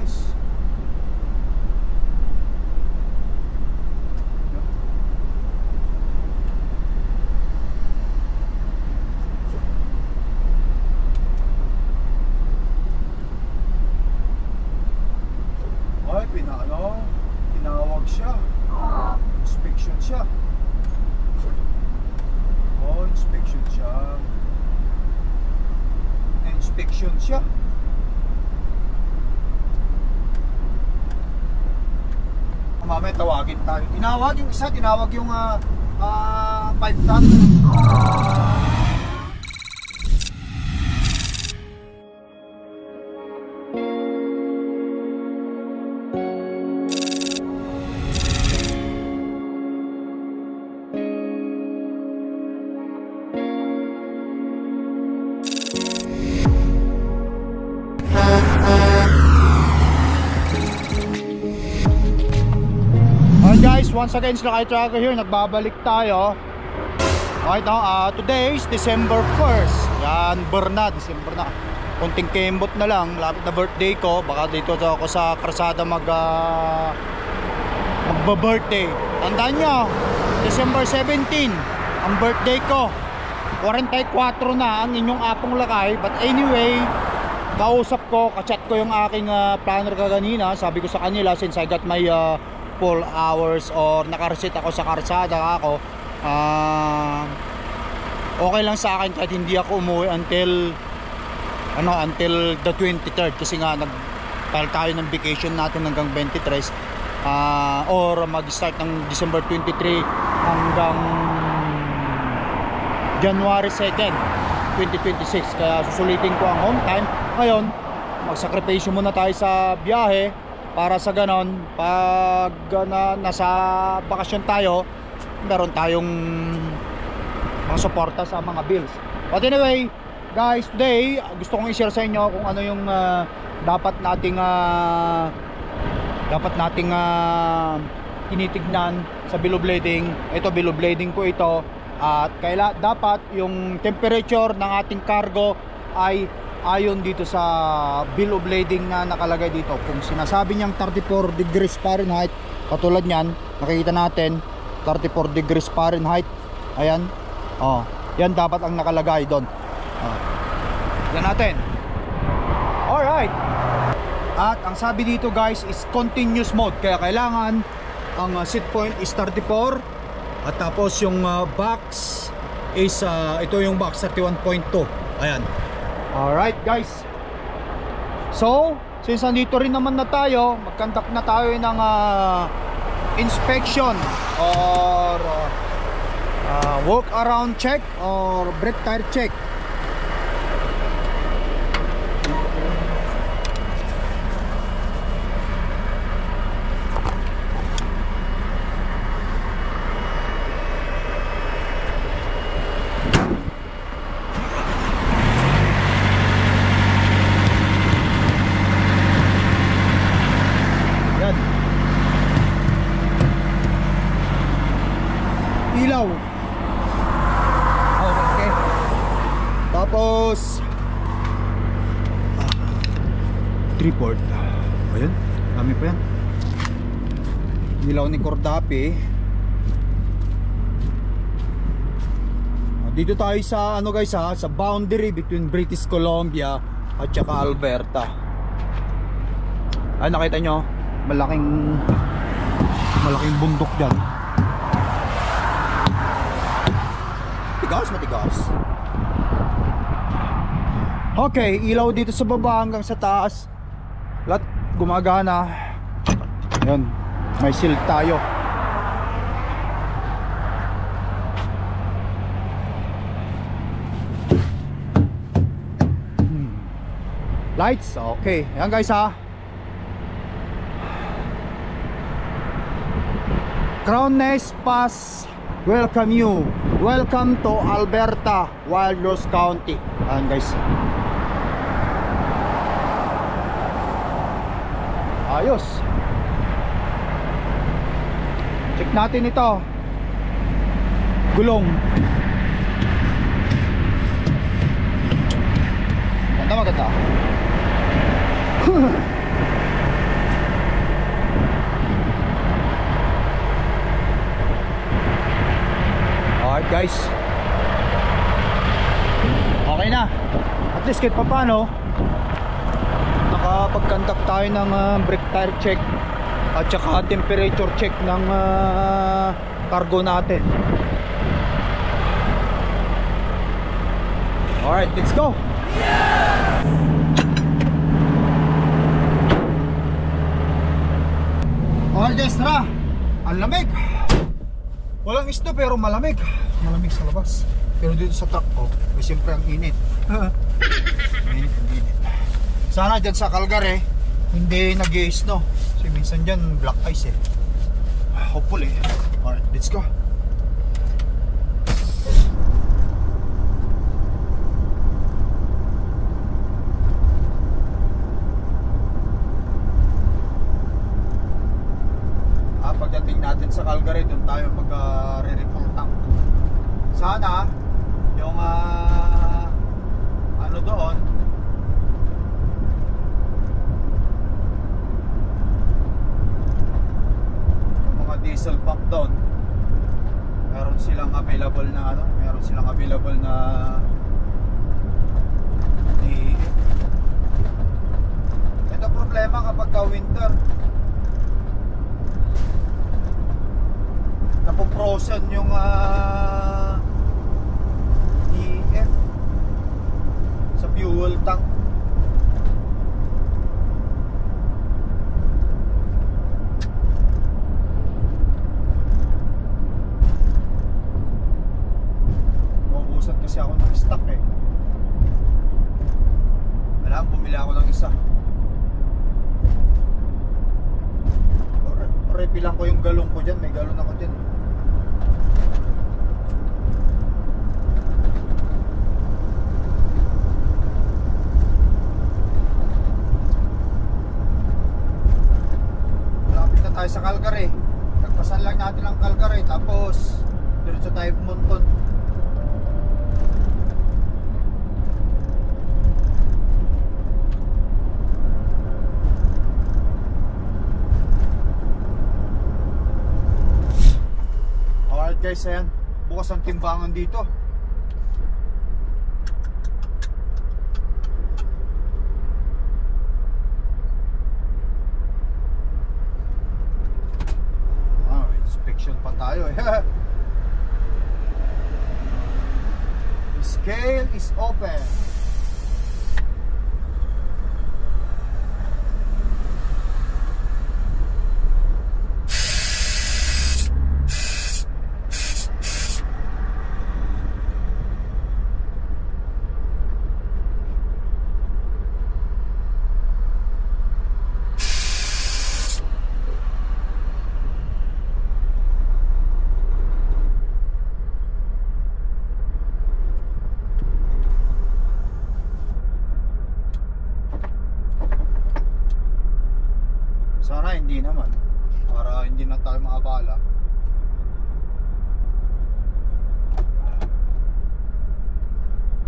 guys. Ay, tinawag siya. Inspection siya. Oh, inspection siya. Inspection siya. Mamaya tawagin tayo. Tinawag yung isa, tinawag yung 5 ton. Guys, once again, Slackay Trucker here. Nagbabalik tayo. Right now, today is December 1st. Yan, December na. Kunting kembot na lang. Lapit na birthday ko. Baka dito ako sa karsada magba-birthday. Tandaan nyo, December 17 ang birthday ko. 44 na ang inyong apong lakay. But anyway, kausap ko, kachat ko yung aking planner kaganina. Sabi ko sa kanila, since I got my full hours or nakareset ako sa karsada ako, okay lang sa akin kahit hindi ako umuwi until the 23rd, kasi nga nagpal tayo ng vacation natin hanggang 23 or mag-start ng December 23 hanggang January 2nd 2026. Kaya susulitin ko ang home time ngayon. Magsakripisyo muna tayo sa biyahe para sa ganon, pag nasa bakasyon tayo, meron tayong mga suporta sa mga bills. But anyway, guys, today gusto kong i-share sa inyo kung ano yung dapat nating tinitignan sa bill of lading. Ito, bill of lading ko ito. At dapat yung temperature ng ating cargo ay ayon dito sa bill of lading na nakalagay dito. Kung sinasabi niyang 34 degrees Fahrenheit, katulad niyan, nakikita natin 34 degrees Fahrenheit. Ayan. Yan dapat ang nakalagay doon. Yan natin. Alright. At ang sabi dito, guys, is continuous mode. Kaya kailangan ang set point is 34. At tapos yung box is ito yung box 31.2. Ayan. Alright, guys. So, since nandito rin naman na tayo, mag-conduct na tayo ng inspection or walk around check or brake tire check. Ilaw. Okay. Tapos tripod. Ayan, dami pa yan. Ilaw ni Cordape. Dito tayo sa guys, sa boundary between British Columbia at saka Alberta. Ay, nakita nyo, malaking bundok dyan. Matigas. Okay, ilaw dito sa baba hanggang sa taas. Lahat gumagana. Ayan, may shield tayo. Lights, okay. Ayan guys, Crown Nest Pass welcome you. Welcome to Alberta, Wildrose County. Ayan guys. Ayos. Check natin ito. Gulong. Maganda. guys. Okay na. At least kahit paano nakapag-conduct tayo ng brake tire check at saka temperature check ng cargo natin. Alright, let's go. Alright guys, tara. Ang lamig. Walang isda pero malamig. Malamig sa labas. Pero dito sa truck ko, may siyempre ang init. Mainit ang init. Sana dyan sa Calgary hindi nag-i-snow. Kasi minsan dyan black ice eh. Hopefully. Alright, let's go. Pagdating natin sa Calgary, doon tayo mag-re-refill tank. Sana yung ano doon, yung mga diesel pump doon, meron silang available na meron silang available na ito problema kapag winter, napoprosen yung DEF sa fuel tank. Maubusan kasi ako ng stock eh. Alam, bumili ako ng isa. Repilang ko yung galong ko dyan. May galon ako dyan. Malapit na tayo sa Calgary. Nagpasan lang natin ang Calgary. Tapos diretso tayo pumunton. Guys, ayan, bukas ang timbangan dito. Inspection pa tayo eh. The scale is open. Sana hindi naman, para hindi na tayo maabala.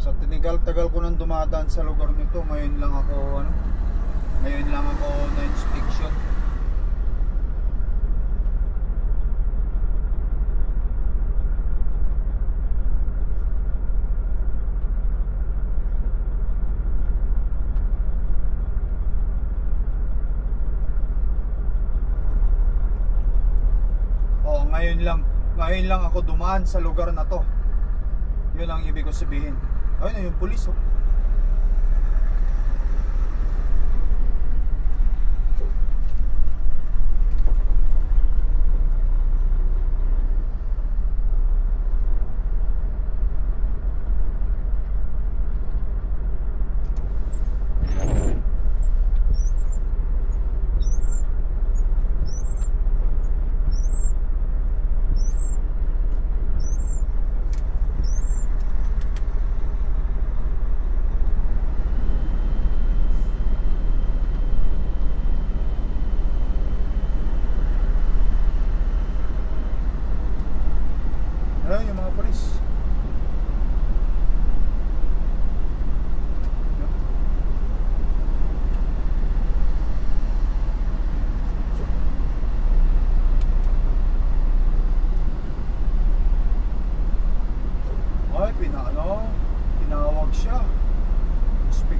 Sa tinigal-tagal ko nang dumadaan sa lugar nito, ngayon lang ako na inspection. Ngayon lang ako dumaan sa lugar na to. Yun ang ibig ko sabihin. Ayun na yung pulis oh.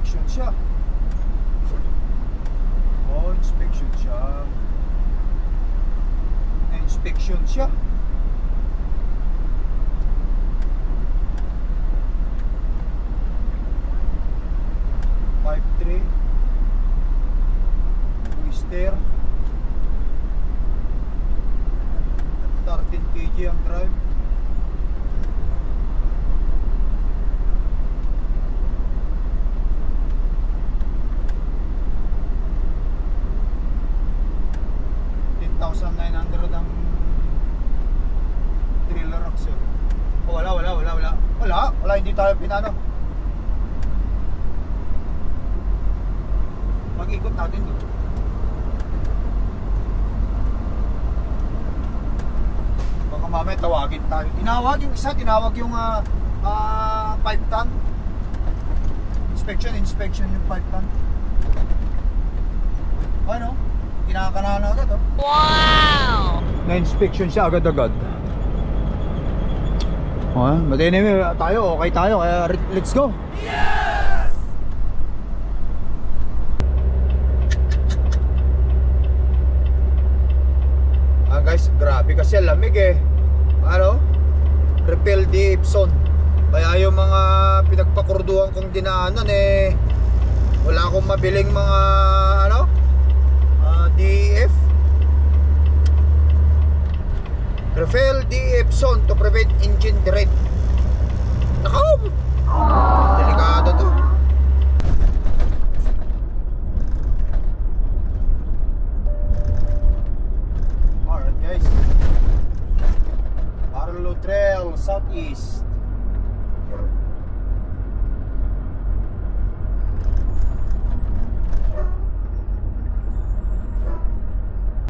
inspection siya. Oh, inspection siya. Inspection siya. Twister 13 kg ang drive. $10,900 ang trailer axle. Oh, wala, hindi tayo pinano. Mag-ikot natin doon. Baka mamaya tawagin tayo. Tinawag yung isa, tinawag yung 5 ton. Inspection yung 5 ton. Ano? Kinakanahan na agad, oh. Wow! Na-inspection siya agad-agad. But anyway, okay tayo, kaya let's go. Yes! Guys, grabe kasi lamig eh. Repel di Epson. Kaya yung mga pinagpakurduhan kong dinaanan eh, wala akong mabiling mga DEF. Repel di Epson to prevent engine dread. Nako! Delikado to. Alright guys, Arlo Trail Southeast.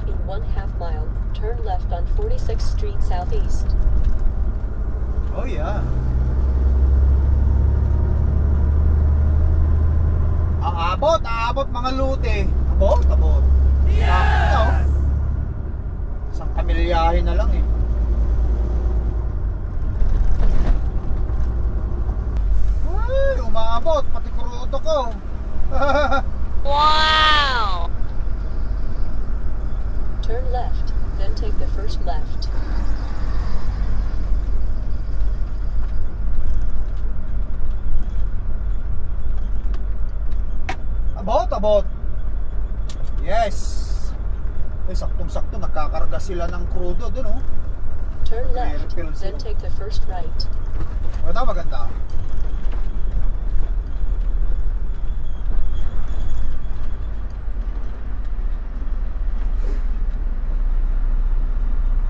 In 1/2 mile, turn left on 46th Street Southeast. Oh yeah. Aabot mga lute. Abot. Yeah! Isang kamilyahin na lang eh. Ay, umaabot pati kuruto ko. Wow! Turn left, then take the first left. Abot. Yes. Eh, saktong-sakto nagkakarga sila ng crudo doon, oh. Turn left, then take the first right. Maganda.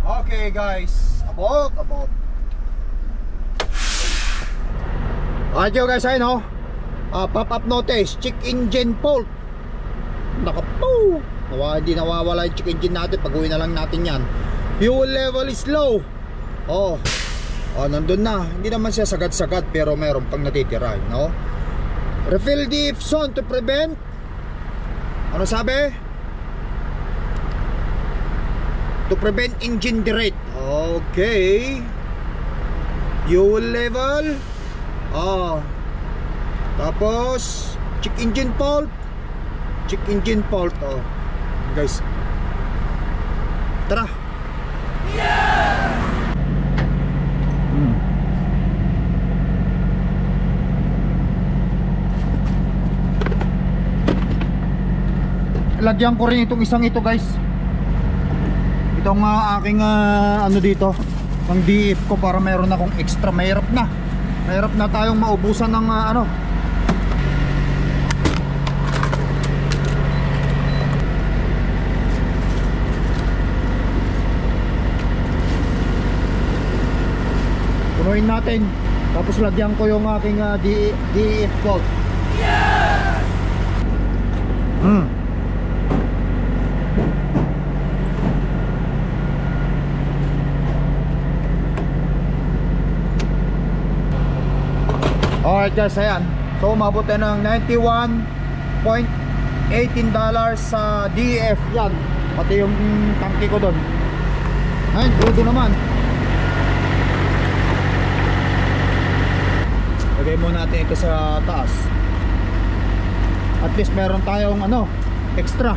Okay guys, abot. Alright guys, ayun pop-up notice, check engine fault. Nakapo! Hindi nawawala yung check engine natin. Pag-uwi na lang natin yan. Fuel level is low. Nandun na. Hindi naman siya sagad-sagad, pero meron pang natitira, no? Refill the Epson to prevent. Ano sabi? To prevent engine derate. Okay. Fuel level. Tapos check engine fault. Guys, tara. Lagyan ko rin itong isang ito guys. Itong aking dito ang DF ko, para meron akong extra. Mahirap na tayong maubusan ng punuin natin. Tapos lagyan ko yung aking DEF bolt. Yes! Alright guys, ayan. So umabot na ng $91.18 sa DEF. Yan, pati yung tangke ko doon. Ayun, crudo naman. Lagay mo natin ito sa taas. At least meron tayong ano, extra.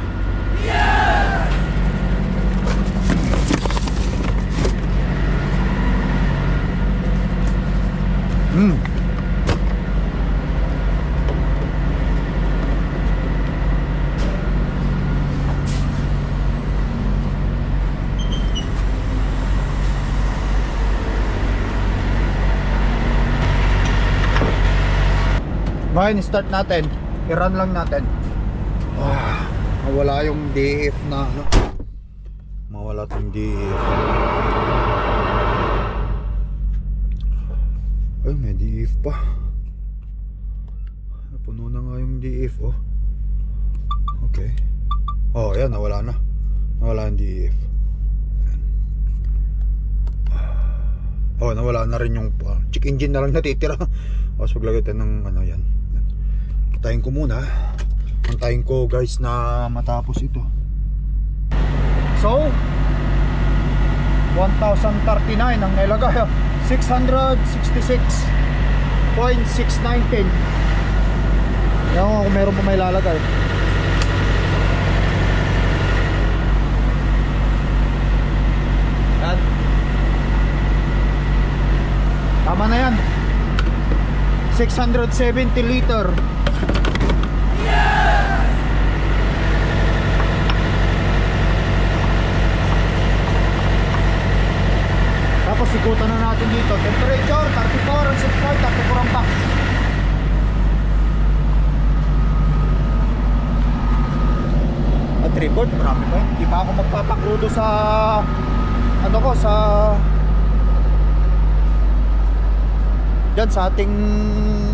Ngayon, start natin. I-run lang natin. Mawala yung DF na ano. Mawala yung DF. Ay, may DF pa. Napuno na nga yung DF, oh. Okay. Oh, ayan, nawala na. Nawala yung DF. Ayan. Oh, nawala na rin yung check engine na lang natitira. Tapos paglagay tayo ng ano yan. Antayin ko muna. Antayin ko guys na matapos ito. So 1,039 ang nilagay. 666.619. Yan kung meron pa may lalagay. Yan. Tama na yan. 670 liter. Tapos ikutan na natin dito. Temperature 34 ang set point, 34 ang box. At report, marami pa. Hindi pa ako magpapakrudo sa ano ko, sa dyan sa ating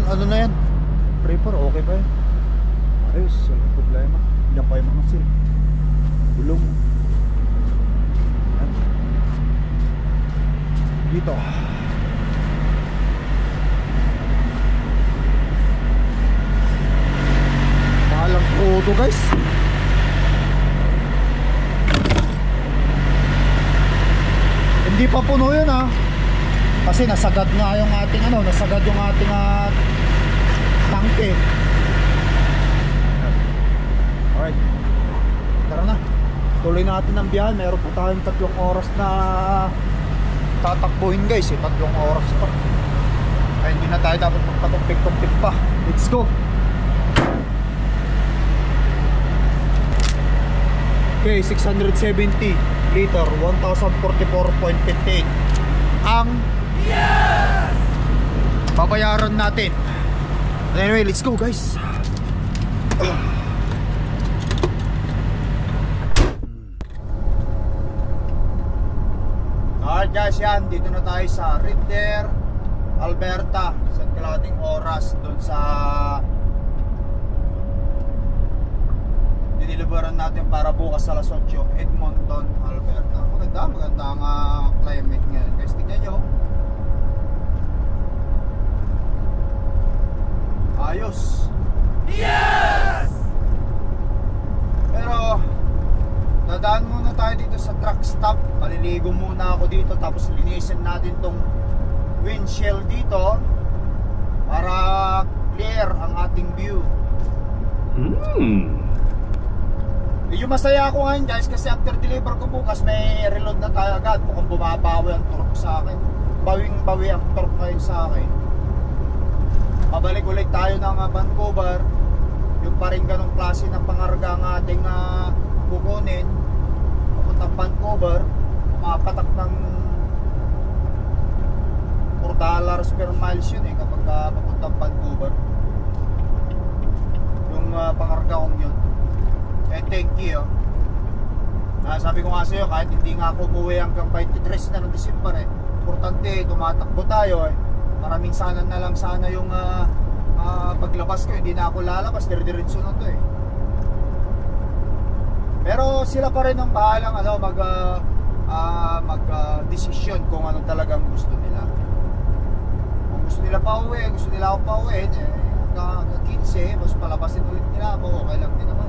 ano na yan. Prepper, okay pa yan. Ayos, walang problema. Yan pa yung mga sil. Bulong. Yan. Dito. Mahalang photo guys. Hindi pa puno yun ha. Kasi nasagad nga yung ating ano, nasagad yung ating tangke. Alright. Tara na. Tuloy natin ang biyahe. Meron po tayong 3 oras na tatakbuhin guys. 3 oras pa. Kaya hindi na tayo dapat magpatumpik-tumpik pa. Let's go. Okay, 670 liter, 1,044.58 ang babayaran natin. Anyway, let's go guys. Alright guys, yan, dito na tayo sa Rinder, Alberta. Sa kalahating oras doon sa diniliberan natin para bukas sa alas 8, Edmonton, Alberta. Maganda ang climate ngayon guys. Tingnan nyo, ayos. Yes! Pero dadaan muna tayo dito sa truck stop. Maliligo muna ako dito. Tapos linisin natin tong windshield dito para clear ang ating view. Medyo masaya ako ngayon guys, kasi after deliver ko bukas may reload na tayo agad. Mukhang bumabawi ang torque sa akin. Bawing-bawi ang torque ngayon sa akin. Pabalik ulit tayo ng Vancouver. Yung pa rin ganong klase ng pangarga ang ating kukunin papuntang Vancouver. Pumapatak ng $4 per miles yun kapag papuntang Vancouver. Yung pangarga kong yun. Eh, thank you. Sabi ko nga sa'yo, kahit hindi nga ako umuwi hanggang 23 na ng December importante, tumatakbo tayo Maraming sana na lang sana yung paglabas ko, hindi na ako lalabas, dire-diretso na to Pero sila pa rin ang bahalang mag-desisyon kung ano talagang gusto nila. Kung gusto nila pa uwi, gusto nila ako pa uwi, hanggang 15, mas palabasin ulit nila ako, okay lang din naman.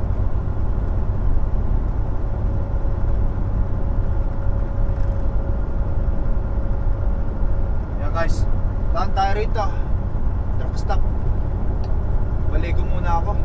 Yan guys, daan tayo rito, truck stop. Baligo muna ako.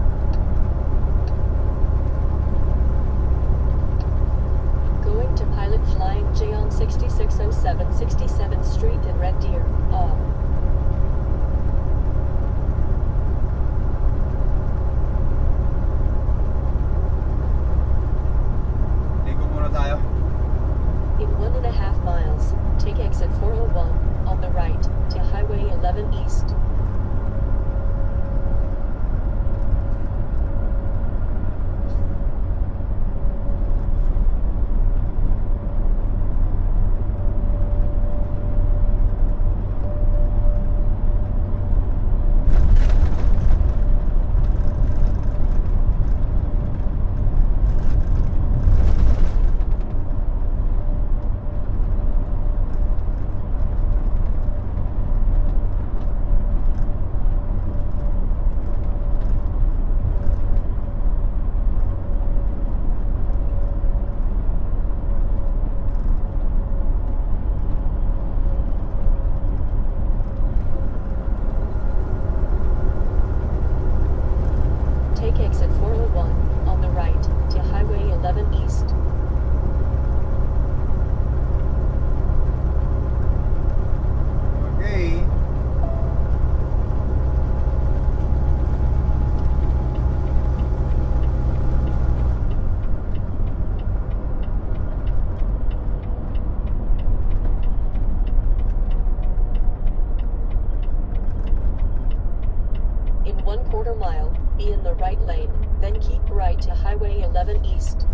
right to Highway 11 East.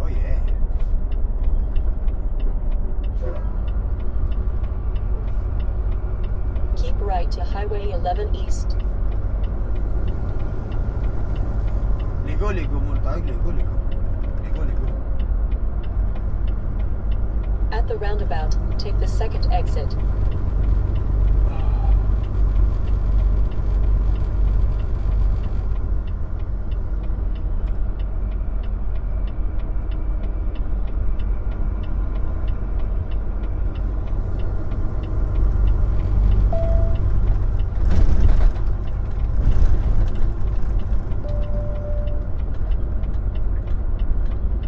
Oh yeah. Keep right to Highway 11 East. Ligo muna tayo. Ligo. At the roundabout, take the second exit.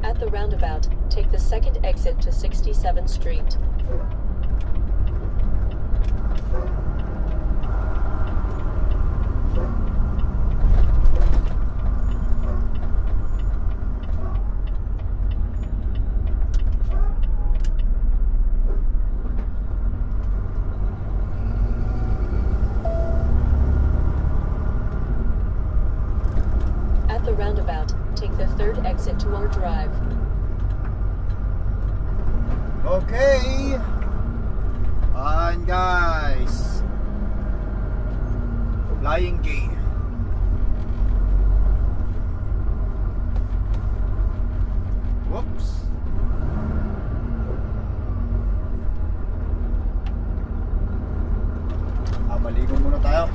At the roundabout, take the second exit to 67th Street. At the roundabout, take the third exit to our drive. Okay. And guys, Flying J. Whoops. Maligo muna tayo.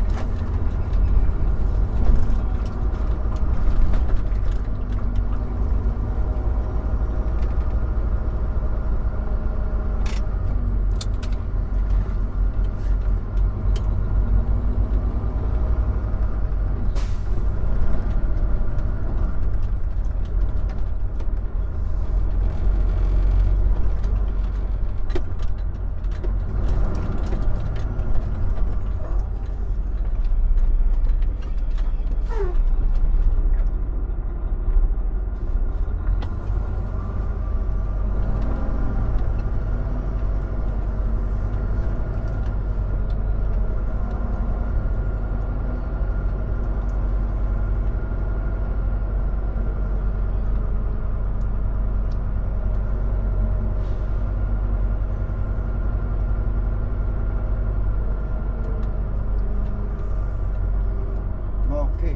Okay.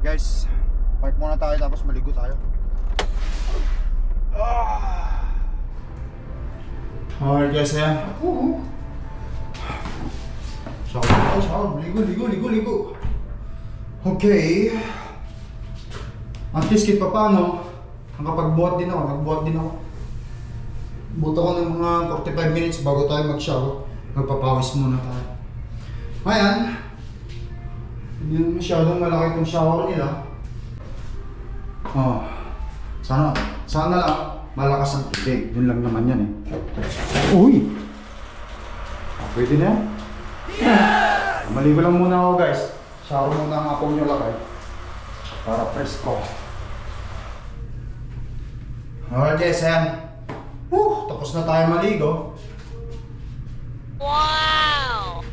Guys, park muna tayo tapos maligo tayo. Alright guys, ayan. Shower. Ligo. Okay. At least kahit pa paano, nakapagbuhat din ako. Buhat ako ng mga 45 minutes bago tayo mag-shower. Magpapawis muna tayo. Ayan. Hindi naman masyadong malaki itong shower nila. Sana lang malakas ang tubig. Yun lang naman yan eh. Uy! Pwede na yan. Maligo lang muna ako guys. Shower muna ang apong nyo lakay. Para presko. Alright guys, ayan. Tapos na tayo maligo. Wow!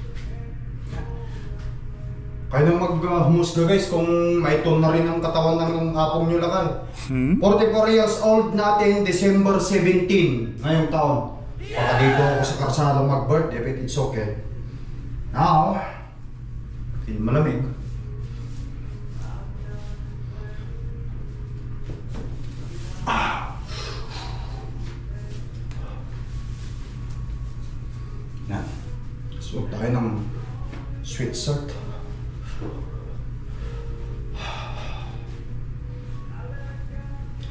Kaya nang maghumusga guys kung may tone na rin ang katawan ng apong nyo lakay. 44 years old natin, December 17 ngayong taon. Baka dito ako sa karsada mag-birthday, but it's okay. Now, malamig. Yan. Suot tayo ng sweatshirt.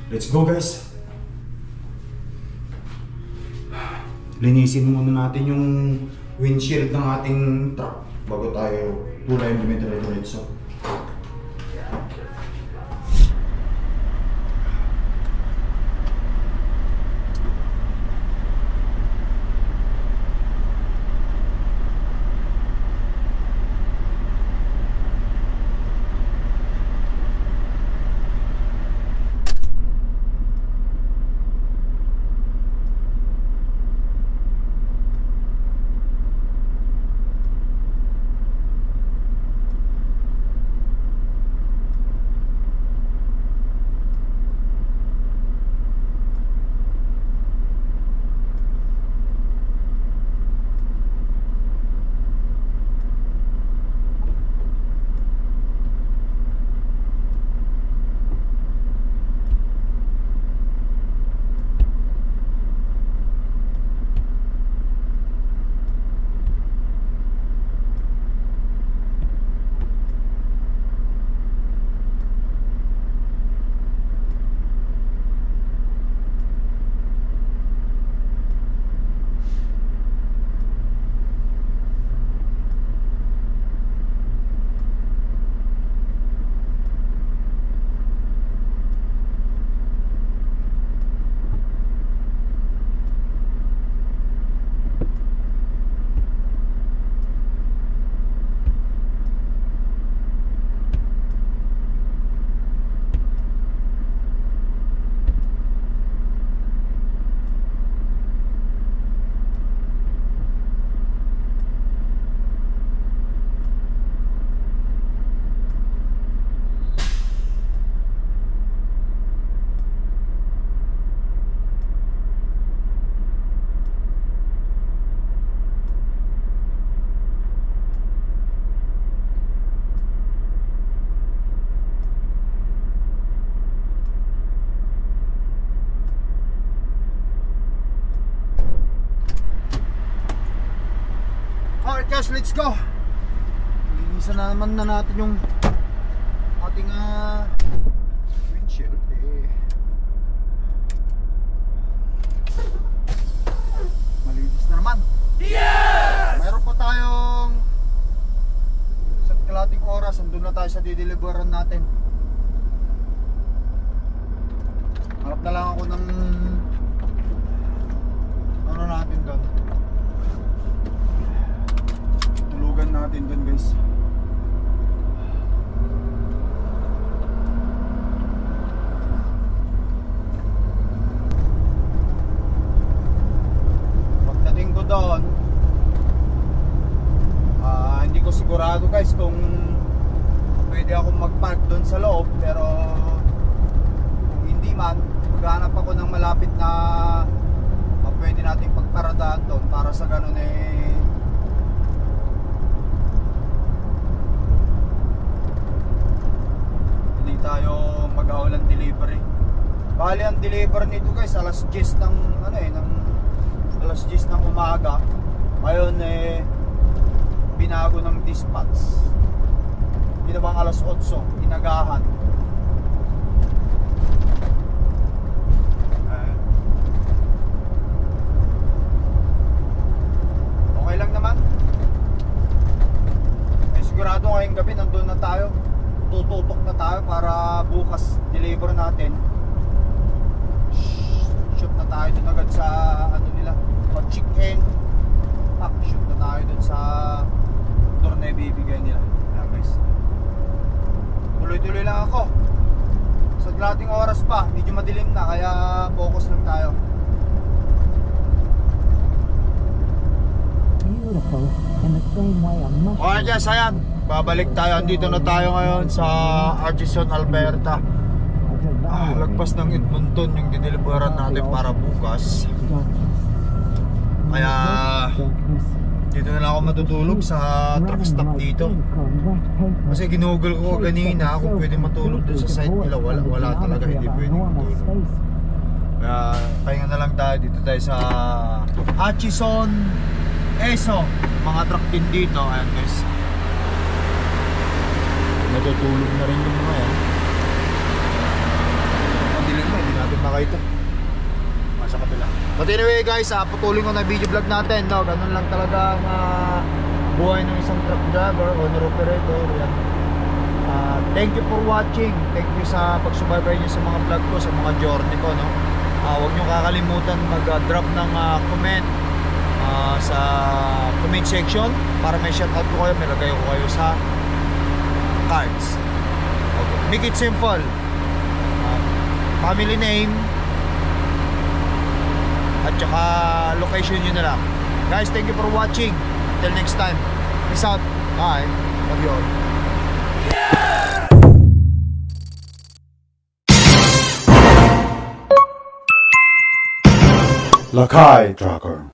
Let's go guys. Linisin muna natin yung windshield ng ating truck bago tayo tulay yung dumitira-diretso. let's go. Linisan na naman na natin yung ating windshield. Malinis na naman. Yes! Mayroon pa tayong isang kalating oras. Andun na tayo sa dideliveran natin. Harap na lang ako ng ano natin doon. Tulugan natin doon, guys. Pagdating ko doon, hindi ko sigurado, guys, kung pwede akong mag-park doon sa loob, pero kung hindi man, maghanap ako ng malapit na pwede nating pagparadaan doon para sa ganun hindi tayo mag-awalan delivery. Bali ang deliver nito, guys, alas 10 ng alas 10 ng umaga. Ngayon binago ng dispatch. Ginawang alas 8, inagahan. Okay lang naman. Sigurado ngayong gabi nandun na tayo. Tututok na tayo para bukas deliver natin. Shoot na tayo dun agad sa ano nila, chicken. Shoot na tayo dun sa door na ibibigay nila. Ayan, guys. Tuloy-tuloy lang ako. Sa kalating oras pa, medyo madilim na, kaya focus lang tayo. Okay guys, ayan, babalik tayo. Andito na tayo ngayon sa Atchison, Alberta. Lagpas ng Edmonton yung dideliveran natin para bukas. Kaya dito na lang ako matutulog sa truck stop dito. Kasi ginugol ko kanina kung pwede matulog dun sa site nila. Wala talaga, hindi pwede matulog. Kaya pahinga na lang tayo. Dito tayo sa Atchison, ESO. Mga truck din dito. Ayan, guys, natutulog na rin yung mga yan. Madilim na, hindi natin makita. Sa kabila. But anyway, guys, patuloy ko na video vlog natin, no? Ganun lang talaga ang buhay ng isang truck driver, owner operator. Yan. Thank you for watching. Thank you sa pagsubaybay niyo sa mga vlog ko, sa mga journey ko, no? Huwag niyo kakalimutan mag-drop ng comment sa comment section para may shoutout ko kayo, may lagay ko kayo sa cards. Okay. Make it simple. Family name at saka location nyo na lang. Guys, thank you for watching. Until next time, peace out. Bye. Love you all. Lakai Trucker.